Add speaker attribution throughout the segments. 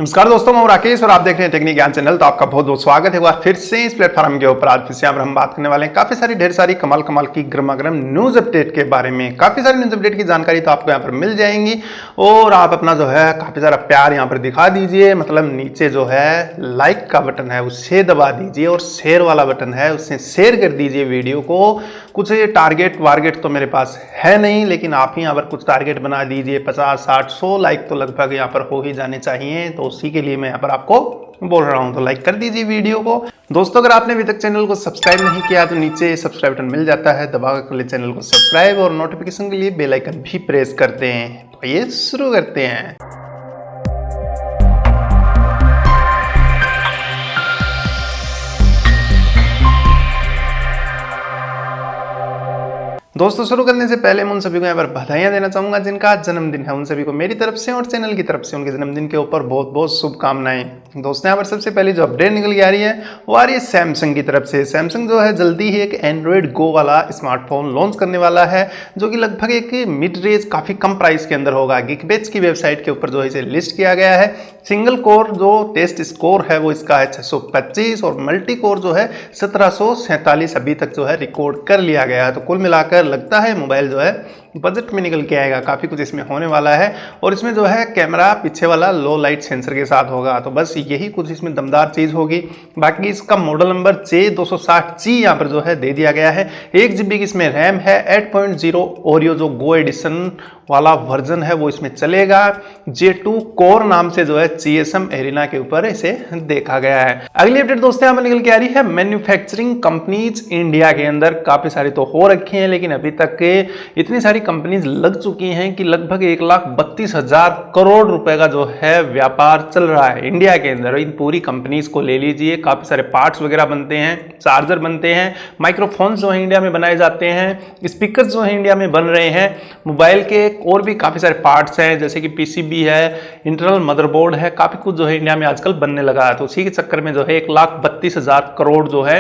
Speaker 1: नमस्कार दोस्तों, मैं राकेश और आप देख रहे हैं टेक्निक ज्ञान चैनल। तो आपका बहुत बहुत स्वागत है एक बार फिर से इस प्लेटफॉर्म के ऊपर। आज फिर से यहाँ पर हम बात करने वाले हैं काफी ढेर सारी कमाल की गर्मा गर्म न्यूज अपडेट के बारे में। काफी सारी न्यूज अपडेट की जानकारी तो आपको यहाँ पर मिल जाएंगी और आप अपना जो है काफी सारा प्यार यहाँ पर दिखा दीजिए। मतलब नीचे जो है लाइक का बटन है उसे दबा दीजिए और शेयर वाला बटन है उससे शेयर कर दीजिए वीडियो को। कुछ टारगेट वारगेट तो मेरे पास है नहीं, लेकिन आप ही यहाँ पर कुछ टारगेट बना दीजिए। 50, 60, 100 लाइक तो लगभग यहाँ पर हो ही जाने चाहिए, तो उसी के लिए मैं यहाँ पर आपको बोल रहा हूँ। तो लाइक कर दीजिए वीडियो को। दोस्तों, अगर आपने अभी तक चैनल को सब्सक्राइब नहीं किया तो नीचे सब्सक्राइब बटन मिल जाता है, दबा कर ले चैनल को सब्सक्राइब और नोटिफिकेशन के लिए बेल आइकन भी प्रेस करते हैं। तो ये शुरू करते हैं। दोस्तों, शुरू करने से पहले मैं उन सभी को यहाँ पर बधाइयाँ देना चाहूंगा जिनका आज जन्मदिन है। उन सभी को मेरी तरफ से और चैनल की तरफ से उनके जन्मदिन के ऊपर बहुत बहुत शुभकामनाएं। दोस्तों, यहाँ पर सबसे पहले जो अपडेट निकल के आ रही है वो आ रही है सैमसंग की तरफ से। सैमसंग जो है जल्दी ही एक एंड्रॉइड गो वाला स्मार्टफोन लॉन्च करने वाला है, जो कि लगभग एक मिड रेंज काफी कम प्राइस के अंदर होगा। गिकबेच की वेबसाइट के ऊपर जो है इसे लिस्ट किया गया है। सिंगल कोर जो टेस्ट स्कोर है वो इसका है 625 और मल्टी कोर जो है 1747 अभी तक जो है रिकॉर्ड कर लिया गया है। तो कुल मिलाकर लगता है मोबाइल जो है बजट में निकल के आएगा। काफ़ी कुछ इसमें होने वाला है और इसमें जो है कैमरा पीछे वाला लो लाइट सेंसर के साथ होगा। तो बस यही कुछ इसमें दमदार चीज़ होगी। बाकी इसका मॉडल नंबर J260G यहाँ पर जो है दे दिया गया है। 1 GB की इसमें रैम है। 8.0 ओरियो जो गो एडिशन वाला वर्जन है वो इसमें चलेगा। J2 कोर नाम से जो है GSM एरिना के ऊपर इसे देखा गया है। अगली अपडेट दोस्तों यहाँ पर निकल के आ रही है मैन्युफैक्चरिंग कंपनीज इंडिया के अंदर। काफ़ी सारी तो हो रखी हैं, लेकिन अभी तक के इतनी सारी कंपनीज लग चुकी हैं कि लगभग 1,32,000 करोड़ रुपए का जो है व्यापार चल रहा है इंडिया के अंदर। इन पूरी कंपनीज को ले लीजिए, काफी सारे पार्ट्स वगैरह बनते हैं, चार्जर बनते हैं, माइक्रोफोन्स जो है इंडिया में बनाए जाते हैं, स्पीकर्स जो है इंडिया में बन रहे हैं, मोबाइल के और भी काफी सारे पार्ट्स हैं जैसे कि पीसीबी है, इंटरनल मदरबोर्ड है, काफी कुछ जो है इंडिया में आजकल बनने लगा है। तो उसी के चक्कर में जो है 1,32,000 करोड़ जो है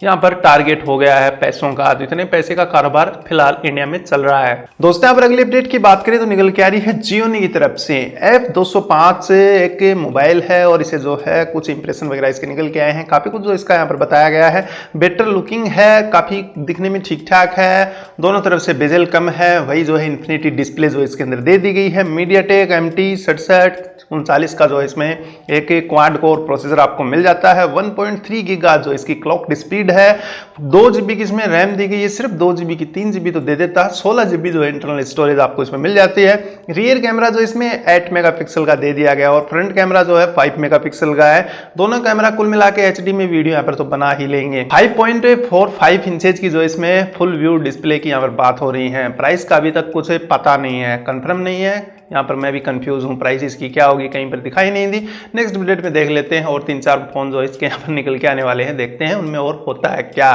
Speaker 1: यहाँ पर टारगेट हो गया है पैसों का। तो इतने पैसे का कारोबार फिलहाल इंडिया में चल रहा है। दोस्तों, यहाँ पर अगली अपडेट की बात करें तो निकल के आ रही है जियोनी की तरफ से। F205 एक मोबाइल है और इसे जो है कुछ इंप्रेशन वगैरह इसके निकल के आए हैं। काफी कुछ जो इसका यहाँ पर बताया गया है। बेटर लुकिंग है, काफी दिखने में ठीक ठाक है, दोनों तरफ से बेजल कम है। वही जो है इन्फिनिटी डिस्प्ले जो इसके अंदर दे दी गई है। मीडियाटेक MT6739 का जो है इसमें एक क्वाड कोर प्रोसेसर आपको मिल जाता है। 1.3 गीगा जो इसकी क्लॉक स्पीड है। 2 GB की इसमें रैम दी गई है। सिर्फ 2 GB की, 3 GB तो दे देता। 16 GB जो है इंटरनल स्टोरेज आपको इसमें मिल जाती है। रियर कैमरा जो इसमें 8 मेगापिक्सल का दे दिया गया और फ्रंट कैमरा जो है 5 मेगापिक्सल का है। दोनों कैमरा कुल मिला के HD में वीडियो यहाँ पर तो बना ही लेंगे। 5.45 इंचेज की जो इसमें फुल व्यू डिस्प्ले की यहाँ पर बात हो रही है। प्राइस का अभी तक कुछ पता नहीं है, कंफर्म नहीं है। यहाँ पर मैं भी कंफ्यूज हूँ, प्राइस इसकी क्या होगी कहीं पर दिखाई नहीं दी। नेक्स्ट अपडेट में देख लेते हैं और 3-4 फोन जो इसके यहाँ पर निकल के आने वाले हैं, देखते हैं उनमें और होता है क्या।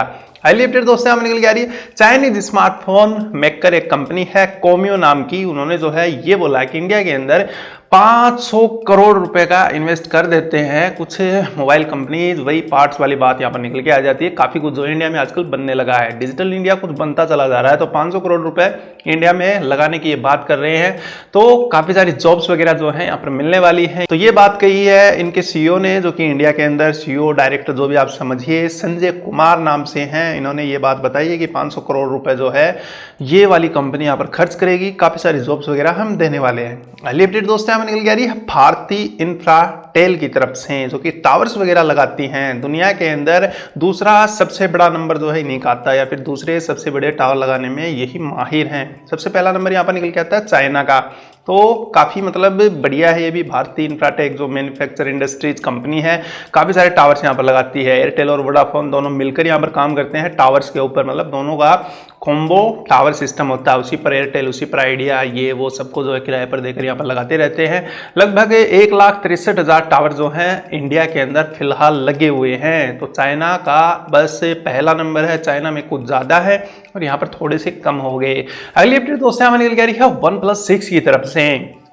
Speaker 1: अगली अपडेट दोस्तों यहाँ निकल के आ रही है। चाइनीज स्मार्टफोन मेकर एक कंपनी है कोमियो नाम की। उन्होंने जो है ये बोला कि इंडिया के अंदर 500 करोड़ रुपए का इन्वेस्ट कर देते हैं कुछ मोबाइल कंपनीज। वही पार्ट्स वाली बात यहाँ पर निकल के आ जाती है। काफी कुछ जो इंडिया में आजकल बनने लगा है, डिजिटल इंडिया कुछ बनता चला जा रहा है। तो 500 करोड़ रुपए इंडिया में लगाने की ये बात कर रहे हैं, तो काफी सारी जॉब्स वगैरह जो है यहाँ पर मिलने वाली है। तो ये बात कही है इनके सीईओ ने, जो कि इंडिया के अंदर सीईओ डायरेक्टर जो भी आप समझिए संजय कुमार नाम से हैं। इन्होंने ये बात बताई है कि 500 करोड़ रुपए जो है ये वाली कंपनी यहाँ पर खर्च करेगी। काफी सारी जॉब्स वगैरह हम देने वाले हैं। अगली अपडेट दोस्तों निकल के आ रही है भारती इंफ्राटेल की तरफ से, जो कि टावर्स वगैरह लगाती हैं। दुनिया के अंदर दूसरा सबसे बड़ा नंबर जो है इन्हीं का आता है, या फिर दूसरे सबसे बड़े टावर लगाने में यही माहिर हैं। सबसे पहला नंबर यहाँ पर निकल के आता है चाइना का। तो काफ़ी मतलब बढ़िया है ये भी। भारतीय इंफ्राटेक जो मैन्युफैक्चर इंडस्ट्रीज कंपनी है, काफ़ी सारे टावर्स यहाँ पर लगाती है। एयरटेल और वोडाफोन दोनों मिलकर यहाँ पर काम करते हैं टावर्स के ऊपर। मतलब दोनों का कॉम्बो टावर सिस्टम होता है। उसी पर एयरटेल, उसी पर आइडिया, ये वो सबको जो है किराए पर देकर यहाँ पर लगाते रहते हैं। लगभग 1,63,000 टावर जो हैं इंडिया के अंदर फिलहाल लगे हुए हैं। तो चाइना का बस पहला नंबर है, चाइना में कुछ ज़्यादा है और यहाँ पर थोड़े से कम हो गए। अगली अपडेट दोस्तों हमें निकल के आ रही है OnePlus 6 की तरफ से।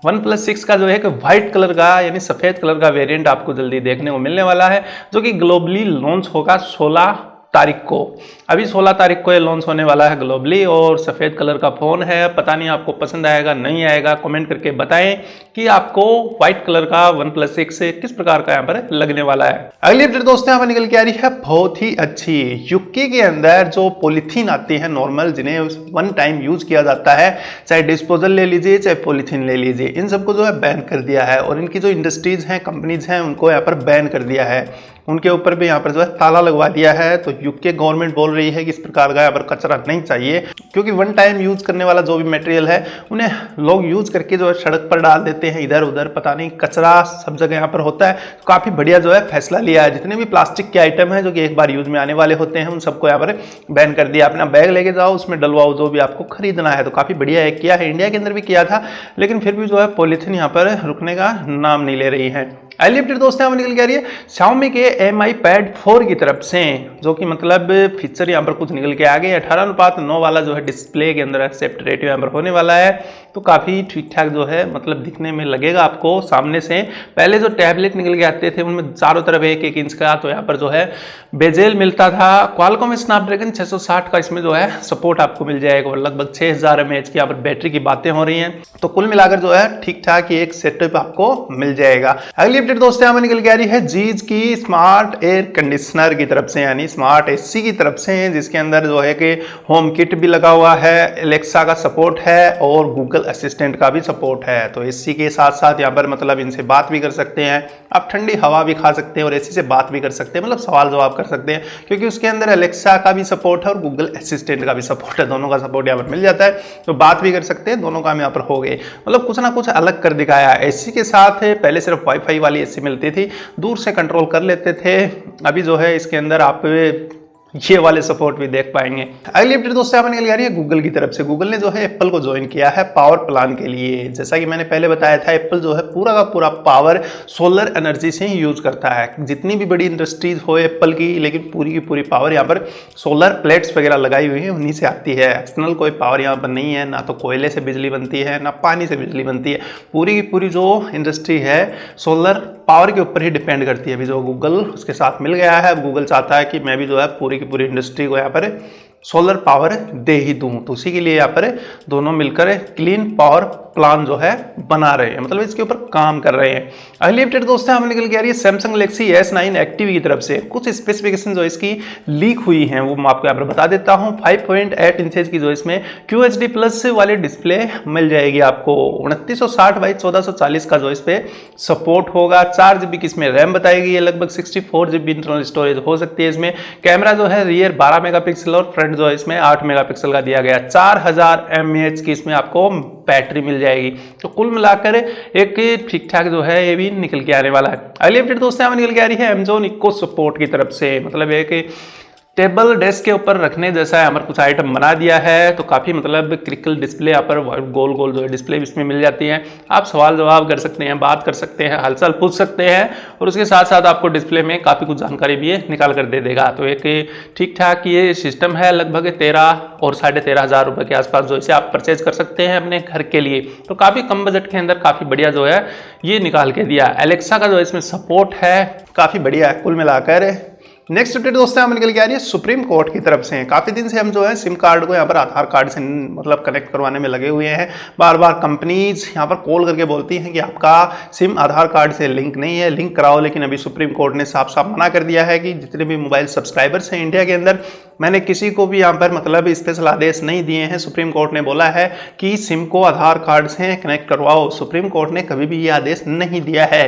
Speaker 1: OnePlus 6 का जो है कि व्हाइट कलर का यानी सफेद कलर का वेरिएंट आपको जल्दी देखने को मिलने वाला है, जो कि ग्लोबली लॉन्च होगा 16 तारीख को। अभी 16 तारीख को ये लॉन्च होने वाला है ग्लोबली और सफ़ेद कलर का फ़ोन है। पता नहीं आपको पसंद आएगा नहीं आएगा, कमेंट करके बताएं कि आपको व्हाइट कलर का OnePlus 6 किस प्रकार का यहाँ पर लगने वाला है। अगली अपडेट दोस्तों यहाँ पर निकल के आ रही है बहुत ही अच्छी। यूके के अंदर जो पॉलीथीन आती है नॉर्मल, जिन्हें वन टाइम यूज किया जाता है, चाहे डिस्पोजल ले लीजिए चाहे पॉलीथीन ले लीजिए, इन सबको जो है बैन कर दिया है और इनकी जो इंडस्ट्रीज हैं, कंपनीज हैं, उनको यहाँ पर बैन कर दिया है। उनके ऊपर भी यहाँ पर जो है ताला लगवा दिया है। तो यूके गवर्नमेंट बोल रही है कि इस प्रकार का यहाँ पर कचरा नहीं चाहिए, क्योंकि वन टाइम यूज करने वाला जो भी मटेरियल है उन्हें लोग यूज करके जो है सड़क पर डाल देते हैं, इधर उधर, पता नहीं कचरा सब जगह यहाँ पर होता है। तो काफी बढ़िया जो है फैसला लिया है। जितने भी प्लास्टिक के आइटम है जो कि एक बार यूज में आने वाले होते हैं, उन सबको यहाँ पर बैन कर दिया। अपना बैग लेके जाओ, उसमें डलवाओ जो भी आपको खरीदना है। तो काफी बढ़िया है, किया है, इंडिया के अंदर भी किया था, लेकिन फिर भी जो है पॉलीथीन यहाँ पर रुकने का नाम नहीं ले रही है। अगली अपडेट दोस्तों यहाँ पर निकल के आ रही है Xiaomi के Mi Pad 4 की तरफ से, जो कि मतलब फीचर यहाँ पर कुछ निकल के आ गए। 18:9 वाला जो है डिस्प्ले के अंदर एक्सेप्ट रेटियो यहाँ पर होने वाला है। तो काफ़ी ठीक ठाक जो है मतलब दिखने में लगेगा आपको सामने से। पहले जो टैबलेट निकल के आते थे उनमें चारों तरफ 1-1 इंच का तो यहाँ पर जो है बेजेल मिलता था। क्वालकॉम स्नैपड्रैगन 660 का इसमें जो है सपोर्ट आपको मिल जाएगा और लगभग 6000 mAh की यहाँ पर बैटरी की बातें हो रही हैं। तो कुल मिलाकर जो है ठीक ठाक एक सेटअप आपको मिल जाएगा। अगली अपडेट दोस्तों यहाँ पर निकल के आ रही है जीज की स्मार्ट एयर कंडीशनर की तरफ से, यानी स्मार्ट एसी की तरफ से, जिसके अंदर जो है कि होम किट भी लगा हुआ है, एलेक्सा का सपोर्ट है और गूगल असिस्टेंट का भी सपोर्ट है। तो एसी के साथ साथ यहाँ पर मतलब इनसे बात भी कर सकते हैं आप, ठंडी हवा भी खा सकते हैं और एसी से बात भी कर सकते हैं, मतलब सवाल जवाब कर सकते हैं, क्योंकि उसके अंदर एलेक्सा का भी सपोर्ट है और गूगल असिस्टेंट का भी सपोर्ट है। दोनों का सपोर्ट यहाँ पर मिल जाता है, तो बात भी कर सकते हैं। दोनों काम यहाँ पर हो गए, मतलब कुछ ना कुछ अलग कर दिखाया। एसी के साथ पहले सिर्फ वाईफाई वाली एसी मिलती थी, दूर से कंट्रोल कर लेते थे। अभी जो है इसके अंदर आप ये वाले सपोर्ट भी देख पाएंगे। अगली अपडेट दोस्तों यहाँ पर निकल आ रही है गूगल की तरफ से। गूगल ने जो है एप्पल को ज्वाइन किया है पावर प्लान के लिए। जैसा कि मैंने पहले बताया था, एप्पल जो है पूरा का पूरा पावर सोलर एनर्जी से ही यूज करता है। जितनी भी बड़ी इंडस्ट्रीज हो एप्पल की, लेकिन पूरी की पूरी पावर यहाँ पर सोलर प्लेट्स वगैरह लगाई हुई है, उन्हीं से आती है। एक्सटर्नल कोई पावर यहाँ पर नहीं है, ना तो कोयले से बिजली बनती है ना पानी से बिजली बनती है। पूरी की पूरी जो इंडस्ट्री है सोलर पावर के ऊपर ही डिपेंड करती है। अभी जो गूगल उसके साथ मिल गया है, गूगल चाहता है कि मैं भी जो है पूरी की पूरी इंडस्ट्री को यहाँ पर सोलर पावर दे ही दूं। तो उसी के लिए यहाँ पर दोनों मिलकर क्लीन पावर प्लान जो है बना रहे हैं, मतलब इसके ऊपर काम कर रहे हैं। अगली अपडेट दोस्तों हमें निकल के आ रही है सैमसंग गैलेक्सी S9 एक्टिव की तरफ से। कुछ स्पेसिफिकेशन जो इसकी लीक हुई हैं वो मैं आपको यहाँ पर बता देता हूँ। 5.8 इंचेस की जो इसमें QHD प्लस वाली डिस्प्ले मिल जाएगी आपको। 2960x1440 का जो इस पे सपोर्ट होगा। 4 GB की इसमें रैम बताई गई है, लगभग 64 GB इंटरनल स्टोरेज हो सकती है इसमें। कैमरा जो है रियर 12 मेगापिक्सल और फ्रंट जो है इसमें 8 मेगापिक्सल का दिया गया। 4000 mAh की इसमें आपको बैटरी मिल जाएगी। तो कुल मिलाकर एक ठीक ठाक जो है ये भी निकल के आने वाला है। अगली अपडेट दोस्तों हमें निकल के आ रही है Amazon इको सपोर्ट की तरफ से। मतलब एक टेबल डेस्क के ऊपर रखने जैसा हमारे कुछ आइटम बना दिया है। तो काफ़ी मतलब क्रिकल डिस्प्ले यहाँ पर गोल गोल जो है डिस्प्ले इसमें मिल जाती है। आप सवाल जवाब कर सकते हैं, बात कर सकते हैं, हालचाल पूछ सकते हैं और उसके साथ साथ आपको डिस्प्ले में काफ़ी कुछ जानकारी भी निकाल कर दे देगा। तो एक ठीक ठाक ये सिस्टम है। लगभग 13 और 13,500 रुपये के आसपास जो इसे आप परचेज कर सकते हैं अपने घर के लिए। तो काफ़ी कम बजट के अंदर काफ़ी बढ़िया जो है ये निकाल के दिया। एलेक्सा का जो इसमें सपोर्ट है काफ़ी बढ़िया है कुल मिलाकर। नेक्स्ट अपडेट दोस्तों हमें निकल के आ रही है सुप्रीम कोर्ट की तरफ से। काफ़ी दिन से हम जो है सिम कार्ड को यहाँ पर आधार कार्ड से मतलब कनेक्ट करवाने में लगे हुए हैं। बार बार कंपनीज यहाँ पर कॉल करके बोलती हैं कि आपका सिम आधार कार्ड से लिंक नहीं है, लिंक कराओ। लेकिन अभी सुप्रीम कोर्ट ने साफ साफ मना कर दिया है कि जितने भी मोबाइल सब्सक्राइबर्स हैं इंडिया के अंदर, मैंने किसी को भी यहाँ पर मतलब स्पेशल आदेश नहीं दिए हैं। सुप्रीम कोर्ट ने बोला है कि सिम को आधार कार्ड से कनेक्ट करवाओ। सुप्रीम कोर्ट ने कभी भी ये आदेश नहीं दिया है।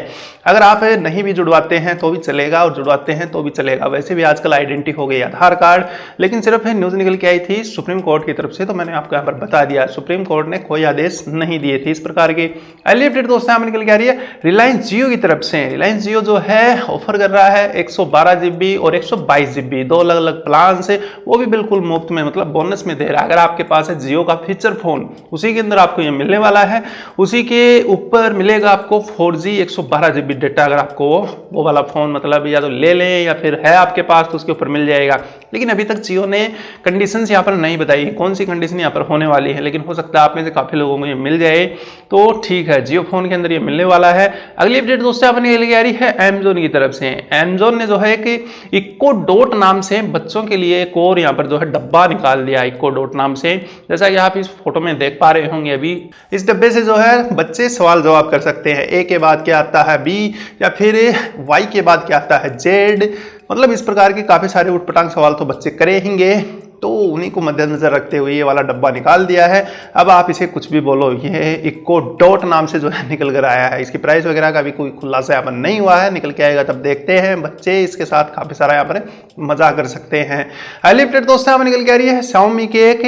Speaker 1: अगर आप नहीं भी जुड़वाते हैं तो भी चलेगा और जुड़वाते हैं तो भी चलेगा। वैसे भी आजकल आइडेंटिटी हो गई आधार कार्ड, लेकिन सिर्फ न्यूज निकल के आई थी सुप्रीम कोर्ट की तरफ से, तो मैंने आपको यहाँ पर बता दिया सुप्रीम कोर्ट ने कोई आदेश नहीं दिए थे इस प्रकार के। अगली अपडेट दोस्तों यहाँ निकल के आ रही है रिलायंस जियो की तरफ से। रिलायंस जियो जो है ऑफर कर रहा है 112 GB और 122 GB, दो अलग अलग प्लान से वो भी बिल्कुल मुफ्त में मतलब बोनस में दे रहा है। अगर आपके पास है जियो का फीचर फोन, उसी के अंदर आपको ये मिलने वाला है। उसी के ऊपर मिलेगा आपको 4G 112 GB डेटा। अगर आपको वो वाला फोन मतलब या तो ले लें या फिर है आपके पास तो उसके ऊपर मिल जाएगा। लेकिन अभी तक जियो ने कंडीशंस यहाँ पर नहीं बताई कौन सी कंडीशन यहाँ पर होने वाली है, लेकिन हो सकता है आप में से काफी लोगों को ये मिल जाए तो ठीक है, जियो फोन के अंदर ये मिलने वाला है। अगली अपडेट दोस्तों अपने लिए आ रही है अमेजोन की तरफ से। अमेजोन ने जो है कि इको डॉट नाम से बच्चों के लिए एक और यहाँ पर जो है डब्बा निकाल दिया इको डॉट नाम से। जैसा कि आप इस फोटो में देख पा रहे होंगे, अभी इस डब्बे से जो है बच्चे सवाल जवाब कर सकते हैं। ए के बाद क्या आता है बी, या फिर वाई के बाद क्या आता है जेड, मतलब इस प्रकार के काफी सारे उटपटांग सवाल तो बच्चे करेंगे। तो उन्हीं को मद्देनजर रखते हुए ये वाला डब्बा निकाल दिया है। अब आप इसे कुछ भी बोलो, ये इको डॉट नाम से जो है निकल कर आया है। इसकी प्राइस वगैरह का भी कोई खुलासा यहाँ पर नहीं हुआ है, निकल के आएगा तब देखते हैं। बच्चे इसके साथ काफी सारा यहाँ पर मजा कर सकते हैं। अगली अपडेट दोस्तों यहाँ पर निकल के आ रही है Xiaomi के एक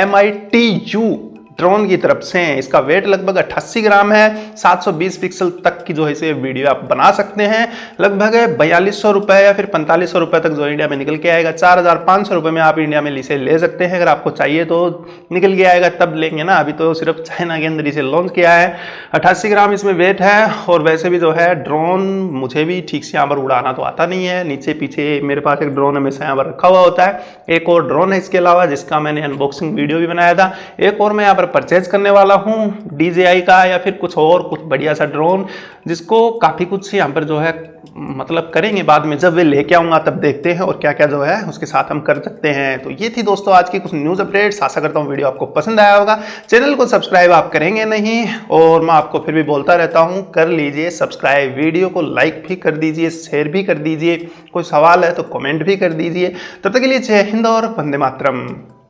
Speaker 1: MiTU ड्रोन की तरफ से। इसका वेट लगभग 88 ग्राम है। 720 पिक्सल तक की जो है इसे वीडियो आप बना सकते हैं। लगभग 4200 रुपए या फिर 4500 रुपए तक जो इंडिया में निकल के आएगा। 4500 रुपए में आप इंडिया में इसे ले सकते हैं। अगर आपको चाहिए तो निकल के आएगा तब लेंगे ना, अभी तो सिर्फ चाइना के अंदर इसे लॉन्च किया है। 88 ग्राम इसमें वेट है। और वैसे भी जो है ड्रोन मुझे भी ठीक से यहाँ पर उड़ाना तो आता नहीं है। नीचे पीछे मेरे पास एक ड्रोन हमेशा यहाँ पर रखा हुआ होता है। एक और ड्रोन है इसके अलावा जिसका मैंने अनबॉक्सिंग वीडियो भी बनाया था। एक और मैं यहाँ पर परचेज करने वाला हूं DJI का या फिर कुछ बढ़िया सा ड्रोन, जिसको काफी कुछ यहाँ पर जो है मतलब करेंगे बाद में। जब वे लेके आऊंगा तब देखते हैं और क्या क्या जो है उसके साथ हम कर सकते हैं। तो ये थी दोस्तों आज की कुछ न्यूज अपडेट्स। आशा करता हूँ वीडियो आपको पसंद आया होगा। चैनल को सब्सक्राइब आप करेंगे नहीं, और मैं आपको फिर भी बोलता रहता हूँ कर लीजिए सब्सक्राइब। वीडियो को लाइक भी कर दीजिए, शेयर भी कर दीजिए। कोई सवाल है तो कमेंट भी कर दीजिए। तब तक के लिए जय हिंद और वंदे मातरम।